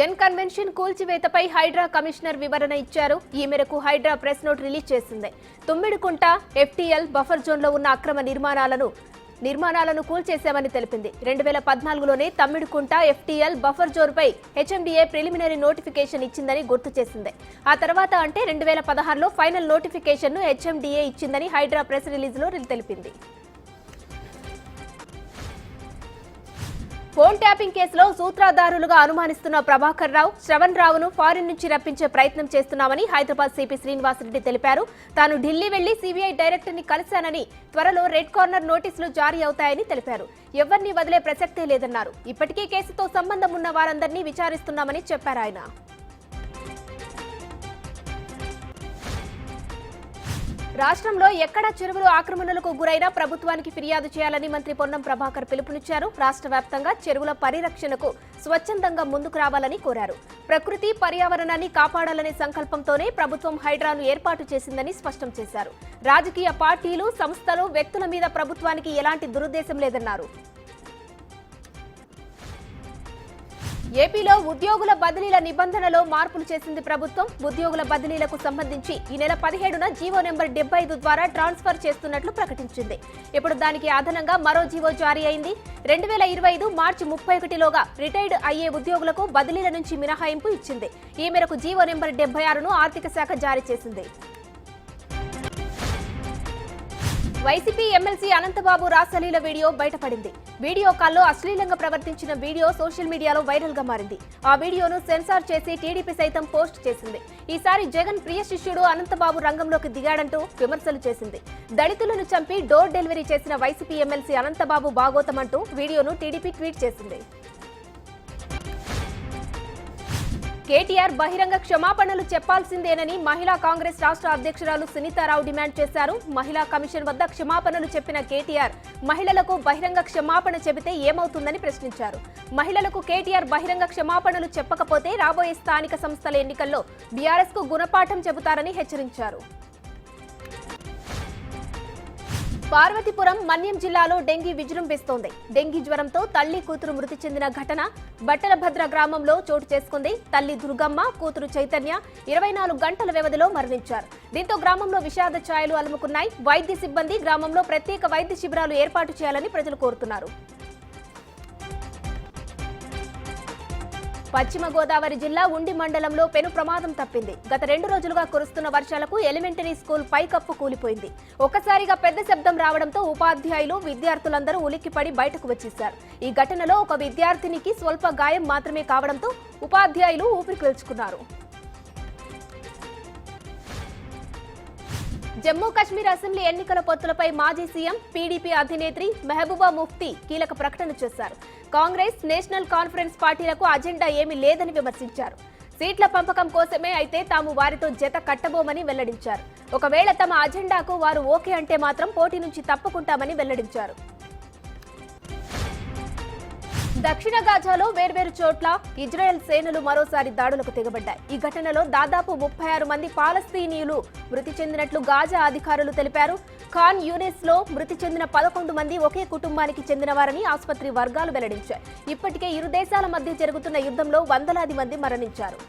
N convention కూల్చివేతపై Hydraa commissioner వివరణ ఇచ్చారు. ఈ మేరకు హైడ్రా ప్రెస్ నోట్ రిలీజ్ చేసింది. తుమ్మిడికుంట ఎఫ్టీఎల్ బఫర్ జోన్లో ఉన్న అక్రమ నిర్మాణాలను కూల్చేశామని తెలిపింది. 2014లోనే తమ్మిడికుంట ఎఫ్టీఎల్ బఫర్ జోన్పై హెచ్ఎండిఏ ప్రిలిమినరీ నోటిఫికేషన్ ఇచ్చిందని గుర్తు చేసింది. ఆ తర్వాత అంటే 2016లో ఫైనల్ నోటిఫికేషన్ను హెచ్ఎండిఏ ఇచ్చిందని హైడ్రా ప్రెస్ రిలీజ్లో తెలిపింది. ఫోన్ ట్యాపింగ్ కేసులో సూత్రధారులుగా అనుమానిస్తున్న ప్రభాకర్ రావు, శ్రవణ్ రావును ఫారిన్ నుంచి రప్పించే ప్రయత్నం చేస్తున్నామని హైదరాబాద్ సిపి శ్రీనివాసరెడ్డి తెలిపారు. తాను ఢిల్లీ వెళ్లి సిబిఐ డైరెక్టర్ ని కలిశానని, త్వరలో రెడ్ కార్నర్ నోటీసులు జారీ అవుతాయని తెలిపారు. ఎవరిని వదిలే ప్రసక్తే లేదన్నారు. ఇప్పటికే కేసుతో సంబంధం ఉన్న వారందరినీ విచారిస్తున్నామని చెప్పారు ఆయన. రాష్ట్రంలో ఎక్కడ చెరువులు ఆక్రమణలకు గురైనా ప్రభుత్వానికి ఫిర్యాదు చేయాలని మంత్రి పొన్నం ప్రభాకర్ పిలుపునిచ్చారు. రాష్ట్ర వ్యాప్తంగా చెరువుల పరిరక్షణకు స్వచ్ఛందంగా ముందుకు రావాలని కోరారు. ప్రకృతి పర్యావరణాన్ని కాపాడాలనే సంకల్పంతోనే ప్రభుత్వం హైడ్రాను ఏర్పాటు చేసిందని స్పష్టం చేశారు. రాజకీయ పార్టీలు, సంస్థలు, వ్యక్తుల మీద ప్రభుత్వానికి ఎలాంటి దురుద్దేశం లేదన్నారు. ఏపీలో ఉద్యోగుల బదిలీల నిబంధనలో మార్పులు చేసింది ప్రభుత్వం. ఉద్యోగుల బదిలీలకు సంబంధించి ఈ నెల 17న జీవో నెంబర్ 75 ద్వారా ట్రాన్స్ఫర్ చేస్తున్నట్లు ప్రకటించింది. ఇప్పుడు దానికి అదనంగా మరో జీవో జారీ అయింది. 2025 మార్చి 31లోగా రిటైర్డ్ అయ్యే ఉద్యోగులకు బదిలీల నుంచి మినహాయింపు ఇచ్చింది. ఈ మేరకు జీవో నెంబర్ 76ను ఆర్థిక శాఖ జారీ చేసింది. వైసీపీ ఎమ్మెల్సీ అనంతబాబు రాసలీల వీడియో బయటపడింది. వీడియో కాల్లో అశ్లీలంగా ప్రవర్తించిన వీడియో సోషల్ మీడియాలో వైరల్ గా మారింది. ఆ వీడియోను సెన్సార్ చేసి టీడీపీ సైతం పోస్ట్ చేసింది. ఈసారి జగన్ ప్రియ శిష్యుడు అనంతబాబు రంగంలోకి దిగాడంటూ విమర్శలు చేసింది. దళితులను చంపి డోర్ డెలివరీ చేసిన వైసీపీ ఎమ్మెల్సీ అనంతబాబు బాగోతమంటూ వీడియోను టీడీపీ ట్వీట్ చేసింది. కేటీఆర్ బహిరంగ క్షమాపణలు చెప్పాల్సిందేనని మహిళా కాంగ్రెస్ రాష్ట్ర అధ్యక్షురాలు సునీతారావు డిమాండ్ చేశారు. మహిళా కమిషన్ వద్ద క్షమాపణలు చెప్పిన కేటీఆర్ మహిళలకు బహిరంగ క్షమాపణ చెబితే ఏమవుతుందని ప్రశ్నించారు. మహిళలకు కేటీఆర్ బహిరంగ క్షమాపణలు చెప్పకపోతే రాబోయే స్థానిక సంస్థల ఎన్నికల్లో బీఆర్ఎస్ కు గుణపాఠం చెబుతారని హెచ్చరించారు. పార్వతీపురం, మన్యం జిల్లాలో డెంగీ విజృంభిస్తోంది. డెంగీ జ్వరంతో తల్లి, కూతురు మృతి చెందిన ఘటన బట్టలభద్ర గ్రామంలో చోటు చేసుకుంది. తల్లి దుర్గమ్మ, కూతురు చైతన్య 24 గంటల వ్యవధిలో మరణించారు. దీంతో గ్రామంలో విషాద ఛాయలు అలుముకున్నాయి. వైద్య సిబ్బంది గ్రామంలో ప్రత్యేక వైద్య శిబిరాలు ఏర్పాటు చేయాలని ప్రజలు కోరుతున్నారు. పశ్చిమ గోదావరి జిల్లా ఉండి మండలంలో పెను ప్రమాదం తప్పింది. గత 2 రోజులుగా కురుస్తున్న వర్షాలకు ఎలిమెంటరీ స్కూల్ పైకప్పు కూలిపోయింది. ఒక్కసారిగా పెద్ద శబ్దం రావడంతో ఉపాధ్యాయులు, విద్యార్థులందరూ ఉలిక్కిపడి బయటకు వచ్చేశారు. ఈ ఘటనలో ఒక విద్యార్థినికి స్వల్ప గాయం మాత్రమే కావడంతో ఉపాధ్యాయులు ఊపిరి పీల్చుకున్నారు. జమ్మూ కశ్మీర్ అసెంబ్లీ ఎన్నికల పొత్తులపై మాజీ సీఎం, పీడీపీ అధినేత్రి మెహబూబా ముఫ్తీ కీలక ప్రకటన చేశారు. కాంగ్రెస్, నేషనల్ కాన్ఫరెన్స్ పార్టీలకు అజెండా ఏమీ లేదని విమర్శించారు. సీట్ల పంపకం కోసమే అయితే తాము వారితో జత కట్టబోమని వెల్లడించారు. ఒకవేళ తమ అజెండాకు వారు ఓకే అంటే మాత్రం పోటీ నుంచి తప్పుకుంటామని వెల్లడించారు. దక్షిణ గాజాలో వేర్వేరు చోట్ల ఇజ్రాయెల్ సేనలు మరోసారి దాడులకు తెగబడ్డాయి. ఈ ఘటనలో దాదాపు 36 మంది పాలస్తీనీయులు మృతి చెందినట్లు గాజా అధికారులు తెలిపారు. ఖాన్ యూనిస్ లో మృతి చెందిన 11 మంది ఒకే కుటుంబానికి చెందినవారని ఆసుపత్రి వర్గాలు వెల్లడించాయి. ఇప్పటికే ఇరు దేశాల మధ్య జరుగుతున్న యుద్ధంలో వందలాది మంది మరణించారు.